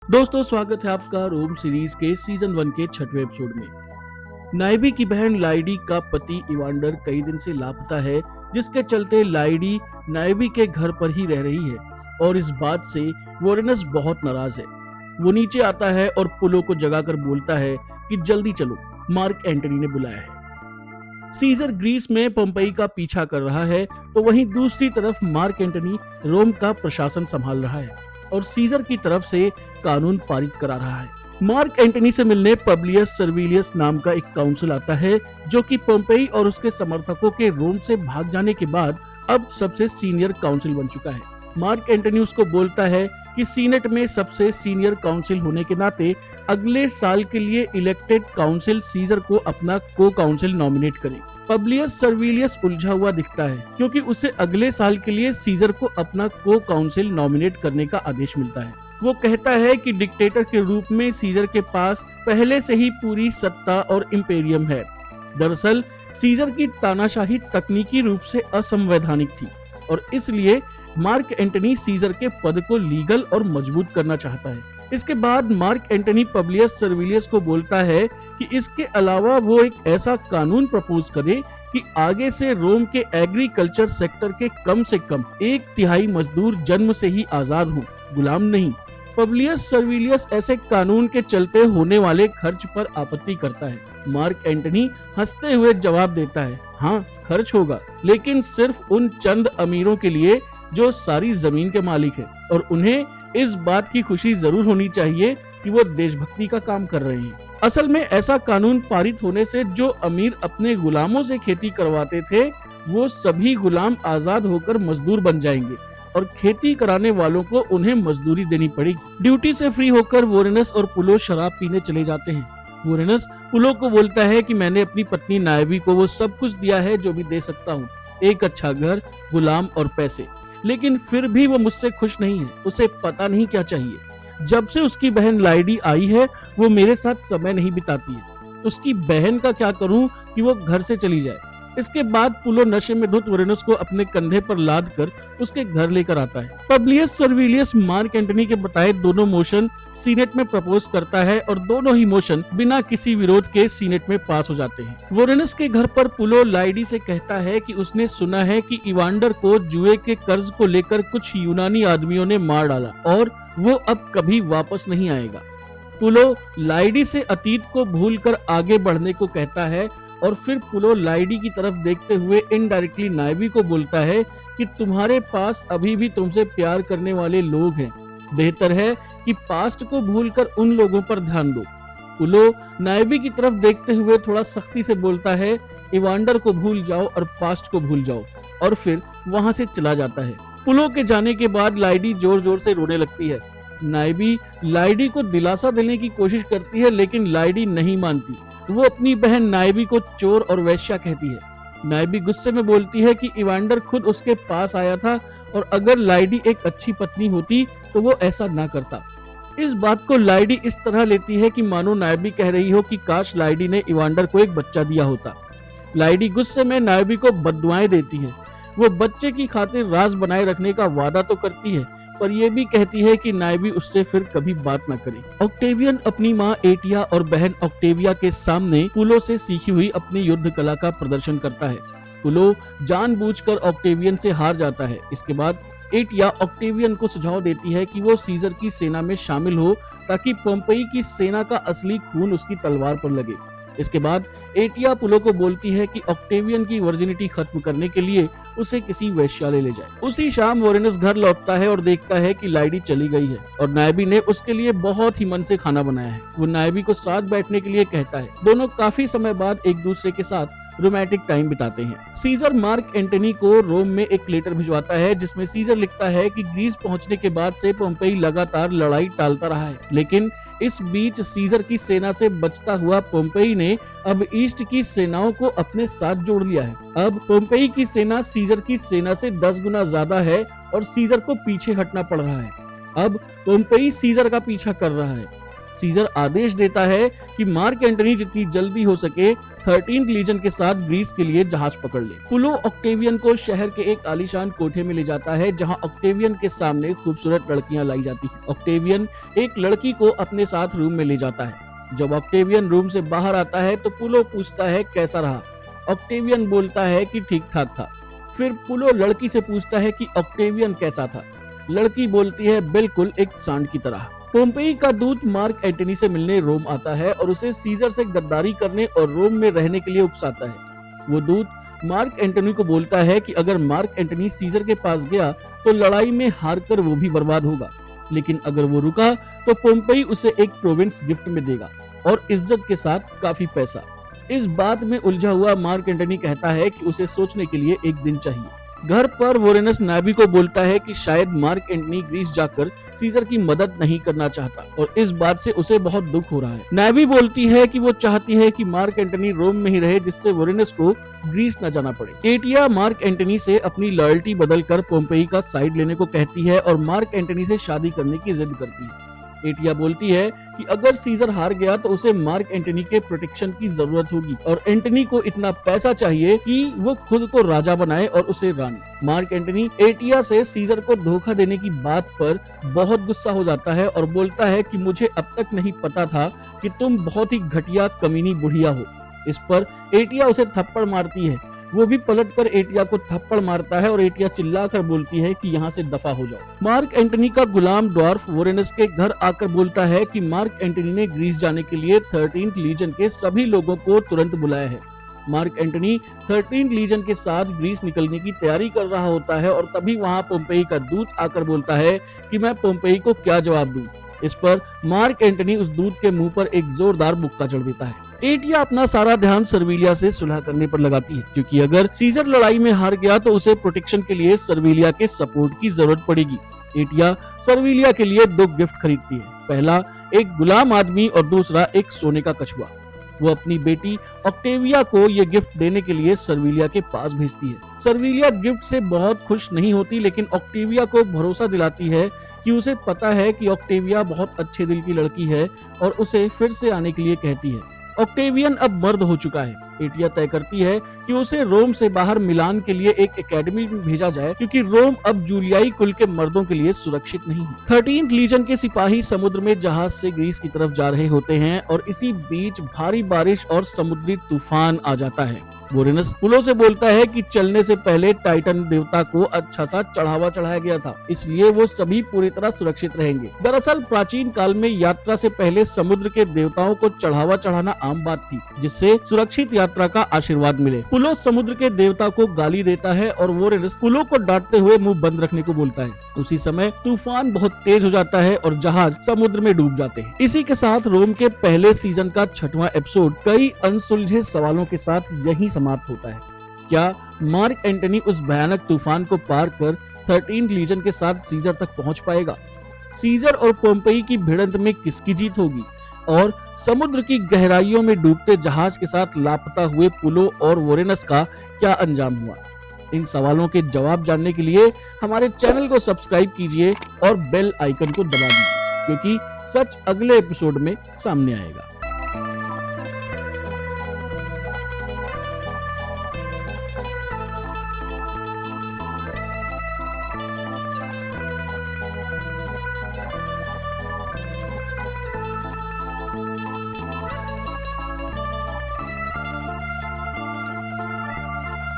दोस्तों, स्वागत है आपका रोम सीरीज के सीजन 1 के 6वें एपिसोड में। नाइबी की बहन लाइडी का पति इवांडर कई दिन से लापता है, जिसके चलते लाइडी नाइबी के घर पर ही रह रही है और इस बात से वोरेनस बहुत नाराज है। वो नीचे आता है और पुलो को जगाकर बोलता है कि जल्दी चलो, मार्क एंटनी ने बुलाया है। सीजर ग्रीस में पोम्पेई का पीछा कर रहा है, तो वहीं दूसरी तरफ मार्क एंटनी रोम का प्रशासन संभाल रहा है और सीजर की तरफ से कानून पारित करा रहा है। मार्क एंटनी से मिलने पब्लियस सर्विलियस नाम का एक काउंसिल आता है, जो कि पोम्पेई और उसके समर्थकों के रोम से भाग जाने के बाद अब सबसे सीनियर काउंसिल बन चुका है। मार्क एंटनी उसको बोलता है कि सीनेट में सबसे सीनियर काउंसिल होने के नाते अगले साल के लिए इलेक्टेड काउंसिल सीजर को अपना को काउंसिल नॉमिनेट करे। पब्लियस सर्विलियस उलझा हुआ दिखता है, क्योंकि उसे अगले साल के लिए सीजर को अपना को काउंसिल नॉमिनेट करने का आदेश मिलता है। वो कहता है कि डिक्टेटर के रूप में सीजर के पास पहले से ही पूरी सत्ता और इम्पेरियम है। दरअसल सीजर की तानाशाही तकनीकी रूप से असंवैधानिक थी और इसलिए मार्क एंटनी सीजर के पद को लीगल और मजबूत करना चाहता है। इसके बाद मार्क एंटनी पब्लियस सर्विलियस को बोलता है कि इसके अलावा वो एक ऐसा कानून प्रपोज करे कि आगे से रोम के एग्रीकल्चर सेक्टर के कम से कम 1/3 मजदूर जन्म से ही आजाद हों, गुलाम नहीं। पब्लियस सर्विलियस ऐसे कानून के चलते होने वाले खर्च पर आपत्ति करता है। मार्क एंटनी हंसते हुए जवाब देता है, हाँ खर्च होगा, लेकिन सिर्फ उन चंद अमीरों के लिए जो सारी जमीन के मालिक है, और उन्हें इस बात की खुशी जरूर होनी चाहिए कि वो देशभक्ति का काम कर रहे हैं। असल में ऐसा कानून पारित होने से जो अमीर अपने गुलामों से खेती करवाते थे, वो सभी गुलाम आजाद होकर मजदूर बन जाएंगे और खेती कराने वालों को उन्हें मजदूरी देनी पड़ेगी। ड्यूटी से फ्री होकर वोरेनस और पुलो शराब पीने चले जाते हैं। वोरेनस पुलो को बोलता है कि मैंने अपनी पत्नी नाइबी को वो सब कुछ दिया है जो भी दे सकता हूँ, एक अच्छा घर, गुलाम और पैसे, लेकिन फिर भी वो मुझसे खुश नहीं है। उसे पता नहीं क्या चाहिए। जब से उसकी बहन लाइडी आई है, वो मेरे साथ समय नहीं बिताती है। उसकी बहन का क्या करूं कि वो घर से चली जाए। इसके बाद पुलो नशे में धुत वोरेनस को अपने कंधे पर लाद कर उसके घर लेकर आता है। पब्लियस सर्विलियस मार्क एंटनी के बताए दोनों मोशन सीनेट में प्रपोज करता है और दोनों ही मोशन बिना किसी विरोध के सीनेट में पास हो जाते हैं। वोरेनस के घर पर पुलो लाइडी से कहता है कि उसने सुना है कि इवांडर को जुए के कर्ज को लेकर कुछ यूनानी आदमियों ने मार डाला और वो अब कभी वापस नहीं आएगा। पुलो लाइडी से अतीत को भूलकर आगे बढ़ने को कहता है और फिर पुलो लाइडी की तरफ देखते हुए इनडायरेक्टली नाइबी को बोलता है कि तुम्हारे पास अभी भी तुमसे प्यार करने वाले लोग हैं, बेहतर है कि पास्ट को भूलकर उन लोगों पर ध्यान दो। पुलो नाइबी की तरफ देखते हुए थोड़ा सख्ती से बोलता है, इवांडर को भूल जाओ और पास्ट को भूल जाओ, और फिर वहां से चला जाता है। पुलो के जाने के बाद लाइडी जोर जोर से रोने लगती है। नाइबी लाइडी को दिलासा देने की कोशिश करती है, लेकिन लाइडी नहीं मानती। वो अपनी बहन नाइबी को चोर और वैश्या कहती है। नाइबी गुस्से में बोलती है कि इवांडर खुद उसके पास आया था और अगर लाइडी एक अच्छी पत्नी होती तो वो ऐसा ना करता। इस बात को लाइडी इस तरह लेती है कि मानो नाइबी कह रही हो कि काश लाइडी ने इवांडर को एक बच्चा दिया होता। लाइडी गुस्से में नाइबी को बद्दुआएं देती है। वो बच्चे की खातिर राज बनाए रखने का वादा तो करती है, पर यह भी कहती है कि नाइबी उससे फिर कभी बात न करे। ऑक्टेवियन अपनी माँ एटिया और बहन ऑक्टेविया के सामने पुलो से सीखी हुई अपनी युद्ध कला का प्रदर्शन करता है। पुलो जानबूझकर ऑक्टेवियन से हार जाता है। इसके बाद एटिया ऑक्टेवियन को सुझाव देती है कि वो सीजर की सेना में शामिल हो, ताकि पोम्पेई की सेना का असली खून उसकी तलवार पर लगे। इसके बाद एटिया पुलो को बोलती है कि ऑक्टेवियन की वर्जिनिटी खत्म करने के लिए उसे किसी वेश्यालय ले जाए। उसी शाम वोरेनस घर लौटता है और देखता है कि लाइडी चली गई है और नाइबी ने उसके लिए बहुत ही मन से खाना बनाया है। वो नाइबी को साथ बैठने के लिए कहता है। दोनों काफी समय बाद एक दूसरे के साथ रोमांटिक टाइम बिताते हैं। सीजर मार्क एंटनी को रोम में एक लेटर भिजवाता है, जिसमें सीजर लिखता है कि ग्रीस पहुंचने के बाद से पोम्पेई लगातार लड़ाई टालता रहा है, लेकिन इस बीच सीजर की सेना से बचता हुआ पोम्पेई ने अब ईस्ट की सेनाओं को अपने साथ जोड़ लिया है। अब पोम्पेई की सेना सीजर की सेना से 10 गुना ज्यादा है और सीजर को पीछे हटना पड़ रहा है। अब पोम्पेई सीजर का पीछा कर रहा है। सीजर आदेश देता है कि मार्क एंटनी जितनी जल्दी हो सके 13th लीजन के साथ ग्रीस के लिए जहाज पकड़ ले। पुलो ऑक्टेवियन को शहर के एक आलीशान कोठे में ले जाता है जहां ऑक्टेवियन के सामने खूबसूरत लड़कियां लाई जाती हैं। ऑक्टेवियन एक लड़की को अपने साथ रूम में ले जाता है। जब ऑक्टेवियन रूम से बाहर आता है तो पुलो पूछता है कैसा रहा। ऑक्टेवियन बोलता है कि ठीक ठाक था। फिर पुलो लड़की से पूछता है कि ऑक्टेवियन कैसा था। लड़की बोलती है बिल्कुल एक सांड की तरह। पोम्पेई का दूत मार्क एंटनी से मिलने रोम आता है और उसे सीजर से गद्दारी करने और रोम में रहने के लिए उकसाता है। वो दूत मार्क एंटनी को बोलता है कि अगर मार्क एंटनी सीजर के पास गया तो लड़ाई में हारकर वो भी बर्बाद होगा, लेकिन अगर वो रुका तो पोम्पेई उसे एक प्रोविंस गिफ्ट में देगा और इज्जत के साथ काफी पैसा। इस बात में उलझा हुआ मार्क एंटनी कहता है कि उसे सोचने के लिए एक दिन चाहिए। घर पर वोरेनस नायबी को बोलता है कि शायद मार्क एंटनी ग्रीस जाकर सीजर की मदद नहीं करना चाहता और इस बात से उसे बहुत दुख हो रहा है। नायबी बोलती है कि वो चाहती है कि मार्क एंटनी रोम में ही रहे जिससे वोरेनस को ग्रीस न जाना पड़े। एटिया मार्क एंटनी से अपनी लॉयल्टी बदलकर पोम्पेई का साइड लेने को कहती है और मार्क एंटनी से शादी करने की जिद करती है। एटिया बोलती है कि अगर सीजर हार गया तो उसे मार्क एंटनी के प्रोटेक्शन की जरूरत होगी और एंटनी को इतना पैसा चाहिए कि वो खुद को राजा बनाए और उसे रानी। मार्क एंटनी एटिया से सीजर को धोखा देने की बात पर बहुत गुस्सा हो जाता है और बोलता है कि मुझे अब तक नहीं पता था कि तुम बहुत ही घटिया कमीनी बुढ़िया हो। इस पर एटिया उसे थप्पड़ मारती है। वो भी पलटकर एटिया को थप्पड़ मारता है और एटिया चिल्लाकर बोलती है कि यहाँ से दफा हो जाओ। मार्क एंटनी का गुलाम ड्वार्फ वोरेनस के घर आकर बोलता है कि मार्क एंटनी ने ग्रीस जाने के लिए 13th लीजन के सभी लोगों को तुरंत बुलाया है। मार्क एंटनी 13th लीजन के साथ ग्रीस निकलने की तैयारी कर रहा होता है और तभी वहाँ पोम्पेई का दूत आकर बोलता है कि मैं पोम्पेई को क्या जवाब दूं। इस पर मार्क एंटनी उस दूत के मुंह पर एक जोरदार मुक्का चढ़ देता है। एटिया अपना सारा ध्यान सर्विलिया से सुलह करने पर लगाती है क्योंकि अगर सीजर लड़ाई में हार गया तो उसे प्रोटेक्शन के लिए सर्विलिया के सपोर्ट की जरूरत पड़ेगी। एटिया सर्विलिया के लिए 2 गिफ्ट खरीदती है। पहला एक गुलाम आदमी और दूसरा एक सोने का कछुआ। वो अपनी बेटी ऑक्टेविया को ये गिफ्ट देने के लिए सर्विलिया के पास भेजती है। सर्विलिया गिफ्ट से बहुत खुश नहीं होती, लेकिन ऑक्टेविया को भरोसा दिलाती है कि उसे पता है कि ऑक्टेविया बहुत अच्छे दिल की लड़की है और उसे फिर से आने के लिए कहती है। ऑक्टेवियन अब मर्द हो चुका है। एटिया तय करती है कि उसे रोम से बाहर मिलान के लिए एक एकेडमी में भेजा जाए क्योंकि रोम अब जूलियाई कुल के मर्दों के लिए सुरक्षित नहीं है। 13th लीजन के सिपाही समुद्र में जहाज से ग्रीस की तरफ जा रहे होते हैं और इसी बीच भारी बारिश और समुद्री तूफान आ जाता है। वोरेनस पुलो से बोलता है कि चलने से पहले टाइटन देवता को अच्छा सा चढ़ावा चढ़ाया गया था, इसलिए वो सभी पूरी तरह सुरक्षित रहेंगे। दरअसल प्राचीन काल में यात्रा से पहले समुद्र के देवताओं को चढ़ावा चढ़ाना आम बात थी, जिससे सुरक्षित यात्रा का आशीर्वाद मिले। पुलो समुद्र के देवता को गाली देता है और वोरेनस पुलो को डांटते हुए मुंह बंद रखने को बोलता है। उसी समय तूफान बहुत तेज हो जाता है और जहाज समुद्र में डूब जाते हैं। इसी के साथ रोम के पहले सीजन का 6वां एपिसोड कई अनसुलझे सवालों के साथ यहीं समाप्त होता है। क्या मार्क एंटनी उस भयानक तूफान को पार कर 13th लीजन के साथ सीजर तक पहुंच पाएगा? सीजर और पोम्पेई की भिड़ंत में किसकी जीत होगी? और समुद्र की गहराइयों में डूबते जहाज के साथ लापता हुए पुलो और वोरेनस का क्या अंजाम हुआ? इन सवालों के जवाब जानने के लिए हमारे चैनल को सब्सक्राइब कीजिए और बेल आइकन को दबा दीजिए, क्योंकि सच अगले एपिसोड में सामने आएगा।